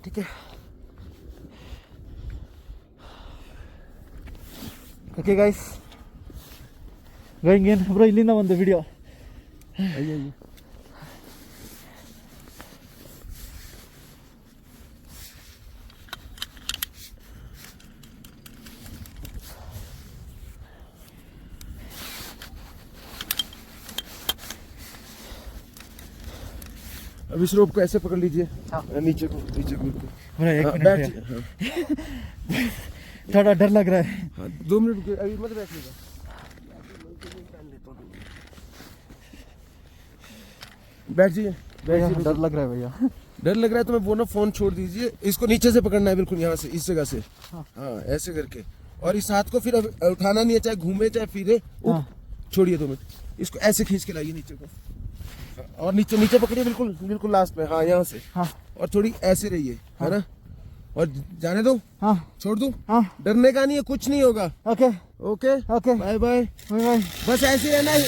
ठीक है okay guys going in bro. ಇಲ್ಲಿಂದ ಒಂದು ವಿಡಿಯೋ. ಅಯ್ಯೋ अब इस रोप को ऐसे पकड़ लीजिए. हाँ. नीचे को ब्रो एक मिनट थोड़ा डर लग रहा है. हाँ 2 मिनट अभी मत बैठिएगा. बैठ जाइए. डर लग रहा है भैया. डर लग रहा है तो मैं वो ना फोन छोड़ दीजिए. इसको नीचे से पकड़ना है बिल्कुल यहाँ से इस जगह से. हाँ ऐसे करके और इस हाथ को फिर उठाना नहीं है चाहे घूमे चाहे फिरे. छोड़िए 2 मिनट. इसको ऐसे खींच के लाइए नीचे को और नीचे पकड़िए बिल्कुल लास्ट में. हाँ यहाँ से. हाँ. और थोड़ी ऐसे रहिए है ना. और जाने दो. हाँ. छोड़ दूं. हाँ. डरने का नहीं है कुछ नहीं होगा. Okay okay okay bye bye. बस ऐसे रहना है.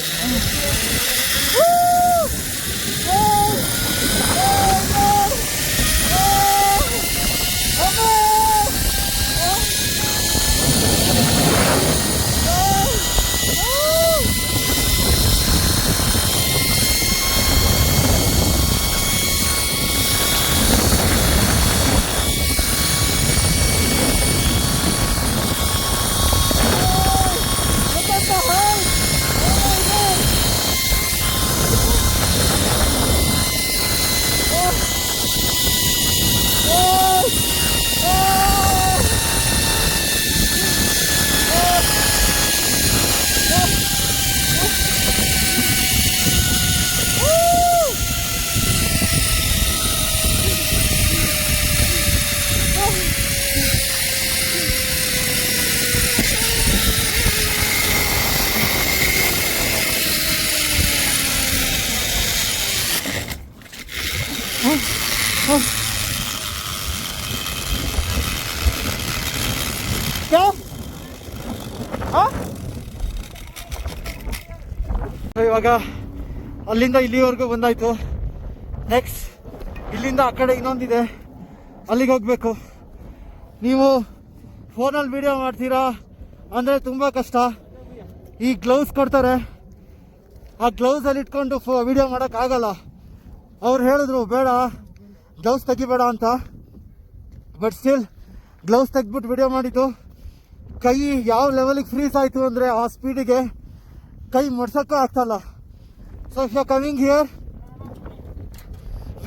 क्या ಇವಾಗ ಅಲ್ಲಿಂದ ಇಲ್ಲಿವರೆಗೂ ಬಂದಾಯ್ತು. ನೆಕ್ಸ್ಟ್ ಇಲ್ಲಿಂದ ಆ ಕಡೆ ಇನ್ನೊಂದಿದೆ, ಅಲ್ಲಿಗೆ ಹೋಗ್ಬೇಕು. ನೀವು ಫೋನಲ್ಲಿ ವಿಡಿಯೋ ಮಾಡ್ತೀರಾ ಅಂದರೆ ತುಂಬ ಕಷ್ಟ. ಈ ಗ್ಲೌಸ್ ಕೊಡ್ತಾರೆ, ಆ ಗ್ಲೌಸಲ್ಲಿ ಇಟ್ಕೊಂಡು ವಿಡಿಯೋ ಮಾಡೋಕ್ಕಾಗಲ್ಲ. ಅವ್ರು ಹೇಳಿದ್ರು ಬೇಡ ಗ್ಲೌಸ್ ತೆಗಿಬೇಡ ಅಂತ. ಬಟ್ ಸ್ಟಿಲ್ ಗ್ಲೌಸ್ ತೆಗ್ಬಿಟ್ಟು ವಿಡಿಯೋ ಮಾಡಿದ್ದು. ಕೈ ಯಾವ ಲೆವೆಲಿಗೆ ಫ್ರೀಸ್ ಆಯಿತು ಅಂದರೆ ಆ ಸ್ಪೀಡಿಗೆ ಕೈ ಮಡ್ಸೋಕ್ಕೂ ಆಗ್ತಾಯಿಲ್ಲ. So if you are coming here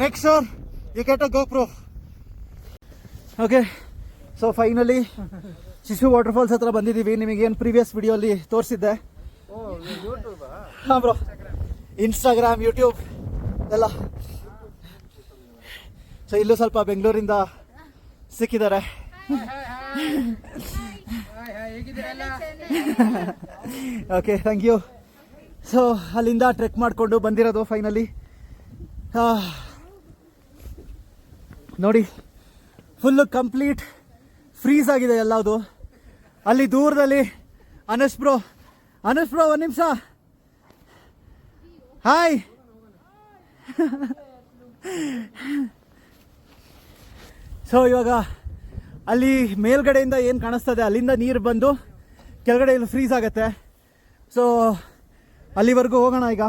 make sure you get a GoPro. Okay so finally ಶಿಶು ವಾಟರ್ಫಾಲ್ಸ್ ಹತ್ರ ಬಂದಿದ್ದೀವಿ. ನಿಮಗೇನು ಪ್ರೀವಿಯಸ್ ವಿಡಿಯೋಲಿ ತೋರಿಸಿದ್ದೆ. ಹಾಂ ಬ್ರೋ, ಇನ್ಸ್ಟಾಗ್ರಾಮ್ ಯೂಟ್ಯೂಬ್ ಎಲ್ಲ. ಸೊ ಇಲ್ಲೂ ಸ್ವಲ್ಪ ಬೆಂಗಳೂರಿಂದ ಸಿಕ್ಕಿದ್ದಾರೆ. Okay thank you. ಸೊ ಅಲ್ಲಿಂದ ಟ್ರೆಕ್ ಮಾಡಿಕೊಂಡು ಬಂದಿರೋದು ಫೈನಲಿ. ನೋಡಿ ಫುಲ್ಲು ಕಂಪ್ಲೀಟ್ ಫ್ರೀಸ್ ಆಗಿದೆ ಎಲ್ಲದು. ಅಲ್ಲಿ ದೂರದಲ್ಲಿ ಅನುಷ್ ಬ್ರೋ ಒಂದು ನಿಮಿಷ. ಹಾಯ್. ಸೊ ಇವಾಗ ಅಲ್ಲಿ ಮೇಲ್ಗಡೆಯಿಂದ ಏನು ಕಾಣಿಸ್ತದೆ ಅಲ್ಲಿಂದ ನೀರು ಬಂದು ಕೆಳಗಡೆ ಇಲ್ಲಿ ಫ್ರೀಸ್ ಆಗುತ್ತೆ. ಸೊ ಅಲ್ಲಿವರೆಗೂ ಹೋಗೋಣ ಈಗ.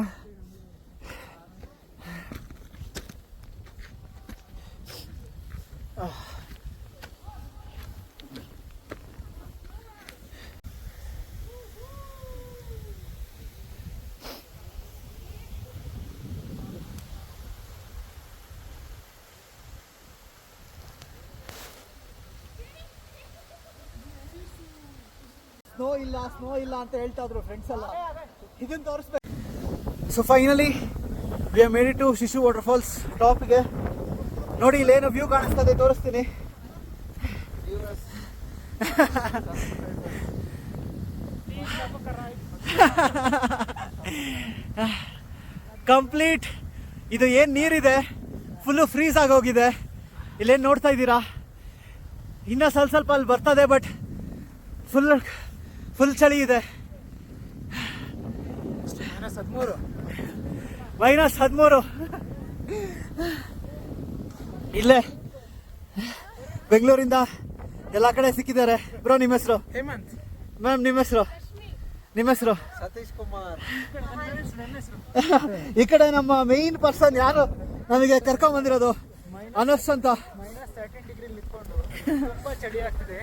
ಸ್ನೋ ಇಲ್ಲ ಅಂತ ಹೇಳ್ತಾ ಇದ್ರು ಫ್ರೆಂಡ್ಸ್ ಎಲ್ಲ. ಇದನ್ನು ತೋರಿಸ್ಬೇಕು. So finally we have made it to Shishu waterfalls ಟಾಪ್ಗೆ. ನೋಡಿ ಇಲ್ಲೇನು ವ್ಯೂ ಕಾಣಿಸ್ತದೆ, ತೋರಿಸ್ತೀನಿ. ಕಂಪ್ಲೀಟ್ ಇದು ಏನು ನೀರಿದೆ ಫುಲ್ಲು ಫ್ರೀಸ್ ಆಗೋಗಿದೆ. ಇಲ್ಲೇನು ನೋಡ್ತಾ ಇದ್ದೀರಾ, ಇನ್ನೂ ಸ್ವಲ್ಪ ಅಲ್ಲಿ ಬರ್ತದೆ, ಬಟ್ ಫುಲ್ ಚಳಿ ಇದೆ. -13 ಇಲ್ಲೇ ಬೆಂಗಳೂರಿಂದ ಎಲ್ಲ ಕಡೆ ಸಿಕ್ಕಿದ್ದಾರೆ. ಬ್ರೋ ನಿಮ್ಮ ಹೆಸರು? ಹೇಮಂತ್. ಮ್ಯಾಮ್ ನಿಮ್ಮ ಹೆಸರು? ನಿಮ್ಮ ಹೆಸರು? ಸತೀಶ್ ಕುಮಾರ್. ಈ ಕಡೆ ನಮ್ಮ ಮೇನ್ ಪರ್ಸನ್ ಯಾರು ನಮಗೆ ಕರ್ಕೊಂಡ್ ಬಂದಿರೋದು? ಅನಸ್ ಅಂತ. -13 ಡಿಗ್ರಿ ನಿಂತ್ಕೊಂಡು ತುಂಬಾ ಚಳಿ ಆಗ್ತಿದೆ.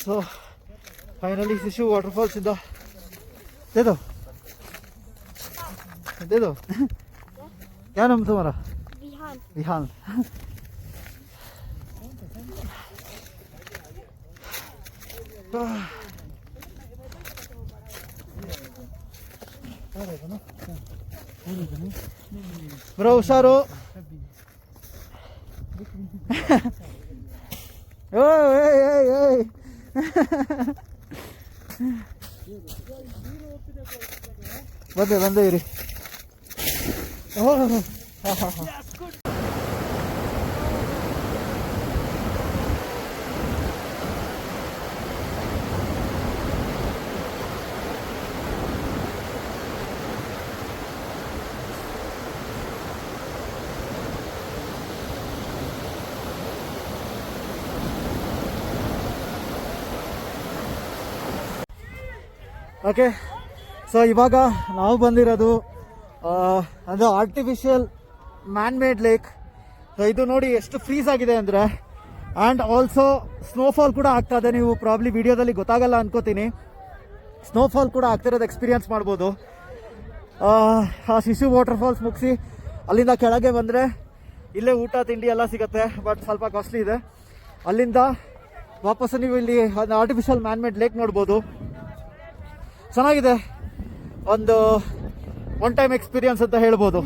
So finally Sishu waterfalls in the दे दो क्या नाम तुम्हारा? विहान. विहान. ब्रो हुशारो. ओए ಬಂದೆ ಇರಿ. ಓಕೆ, ಸೊ ಇವಾಗ ನಾವು ಬಂದಿರೋದು ಅದು artificial man made lake. So ಇದು ನೋಡಿ ಎಷ್ಟು ಫ್ರೀಸ್ ಆಗಿದೆ ಅಂದರೆ, ಆ್ಯಂಡ್ ಆಲ್ಸೋ ಸ್ನೋಫಾಲ್ ಕೂಡ ಆಗ್ತಾ ಇದೆ. ನೀವು ಪ್ರಾಬ್ಲಿ ವಿಡಿಯೋದಲ್ಲಿ ಗೊತ್ತಾಗಲ್ಲ ಅನ್ಕೋತೀನಿ. ಸ್ನೋಫಾಲ್ ಕೂಡ ಆಗ್ತಿರೋದು ಎಕ್ಸ್ಪೀರಿಯನ್ಸ್ ಮಾಡ್ಬೋದು. ಆ ಶಿಶು ವಾಟರ್ಫಾಲ್ಸ್ ಮುಗಿಸಿ ಅಲ್ಲಿಂದ ಕೆಳಗೆ ಬಂದರೆ ಇಲ್ಲೇ ಊಟ ತಿಂಡಿ ಎಲ್ಲ ಸಿಗುತ್ತೆ, ಬಟ್ ಸ್ವಲ್ಪ ಕಾಸ್ಟ್ಲಿ ಇದೆ. ಅಲ್ಲಿಂದ ವಾಪಸ್ಸು ನೀವು ಇಲ್ಲಿ ಆರ್ಟಿಫಿಷಿಯಲ್ ಮ್ಯಾನ್ ಮೇಡ್ ಲೇಕ್ ನೋಡ್ಬೋದು. ಚೆನ್ನಾಗಿದೆ, ಒಂದು ಒನ್ ಟೈಮ್ ಎಕ್ಸ್ಪೀರಿಯನ್ಸ್ ಅಂತ ಹೇಳ್ಬೋದು.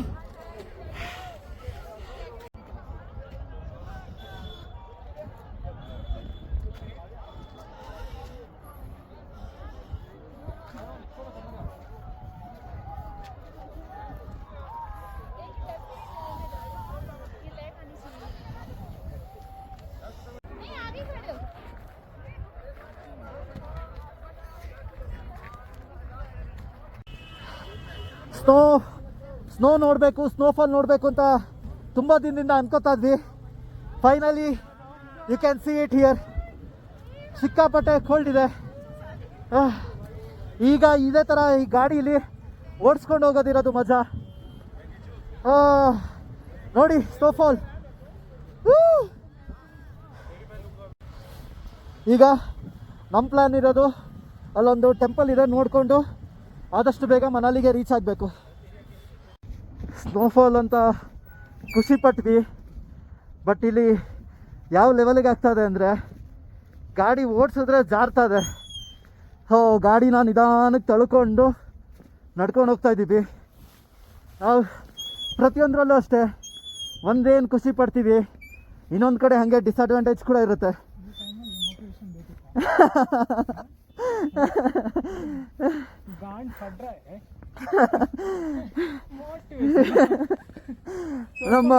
ಸ್ನೋ ನೋಡಬೇಕು, ಸ್ನೋಫಾಲ್ ನೋಡಬೇಕು ಅಂತ ತುಂಬ ದಿನದಿಂದ ಅನ್ಕೋತಾ ಇದ್ವಿ. Finally you can see it here. ಸಿಕ್ಕಾಪಟ್ಟೆ ಕೋಲ್ಡ್ ಇದೆ. ಈಗ ಇದೇ ಥರ ಈ ಗಾಡೀಲಿ ಓಡಿಸ್ಕೊಂಡು ಹೋಗೋದಿರೋದು ಮಜಾ. ನೋಡಿ ಸ್ನೋಫಾಲ್. ಈಗ ನಮ್ಮ ಪ್ಲ್ಯಾನ್ ಇರೋದು ಅಲ್ಲೊಂದು ಟೆಂಪಲ್ ಇದೆ, ನೋಡಿಕೊಂಡು ಆದಷ್ಟು ಬೇಗ ಮನಾಲಿಗೆ ರೀಚ್ ಆಗಬೇಕು. ಸ್ನೋಫಾಲ್ ಅಂತ ಖುಷಿ ಪಟ್ವಿ, ಬಟ್ ಇಲ್ಲಿ ಯಾವ ಲೆವೆಲಿಗೆ ಆಗ್ತದೆ ಅಂದರೆ ಗಾಡಿ ಓಡಿಸಿದ್ರೆ ಜಾರ್ತದೆ. ಗಾಡಿನ ನಿಧಾನಕ್ಕೆ ತಳ್ಕೊಂಡು ನಡ್ಕೊಂಡು ಹೋಗ್ತಾ ಇದ್ದೀವಿ. ನಾವು ಪ್ರತಿಯೊಂದರಲ್ಲೂ ಅಷ್ಟೇ ಒಂದೇನು ಖುಷಿ ಪಡ್ತೀವಿ, ಇನ್ನೊಂದು ಕಡೆ ಹಾಗೆ ಡಿಸ್ಅಡ್ವಾಂಟೇಜ್ ಕೂಡ ಇರುತ್ತೆ. ನಮ್ಮ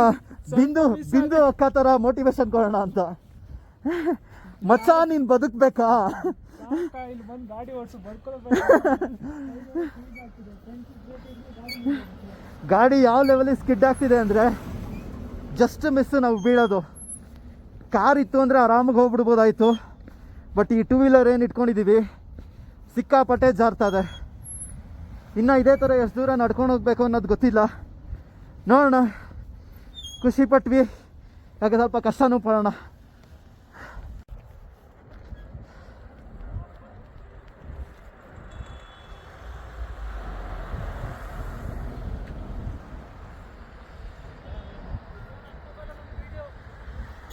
ಬಿಂದು ಅಕ್ಕ ಥರ ಮೋಟಿವೇಶನ್ ಕೊಡೋಣ ಅಂತ. ಮಚ್ಚ ನೀನ್ ಬದುಕ್ಬೇಕಾ? ಗಾಡಿ ಯಾವ ಲೆವೆಲಿಗೆ ಸ್ಕಿಡ್ ಆಗ್ತಿದೆ ಅಂದರೆ ಜಸ್ಟ್ ಮಿಸ್ ನಾವು ಬೀಳೋದು. ಕಾರ್ ಇತ್ತು ಅಂದರೆ ಆರಾಮಾಗಿ ಹೋಗ್ಬಿಡ್ಬೋದಾಯಿತು, ಬಟ್ ಈ ಟೂ ವೀಲರ್ ಏನು ಇಟ್ಕೊಂಡಿದ್ದೀವಿ ಸಿಕ್ಕಾಪಟ್ಟೆ ಜಾರ್ತದೆ. ಇನ್ನು ಇದೇ ಥರ ಎಷ್ಟು ದೂರ ನಡ್ಕೊಂಡು ಹೋಗ್ಬೇಕು ಅನ್ನೋದು ಗೊತ್ತಿಲ್ಲ. ನೋಡೋಣ. ಖುಷಿ ಪಟ್ವಿ, ಯಾಕೆ ಸ್ವಲ್ಪ ಕಷ್ಟನೂ ಪಡೋಣ.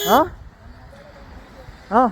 ಹಾಂ ಹಾಂ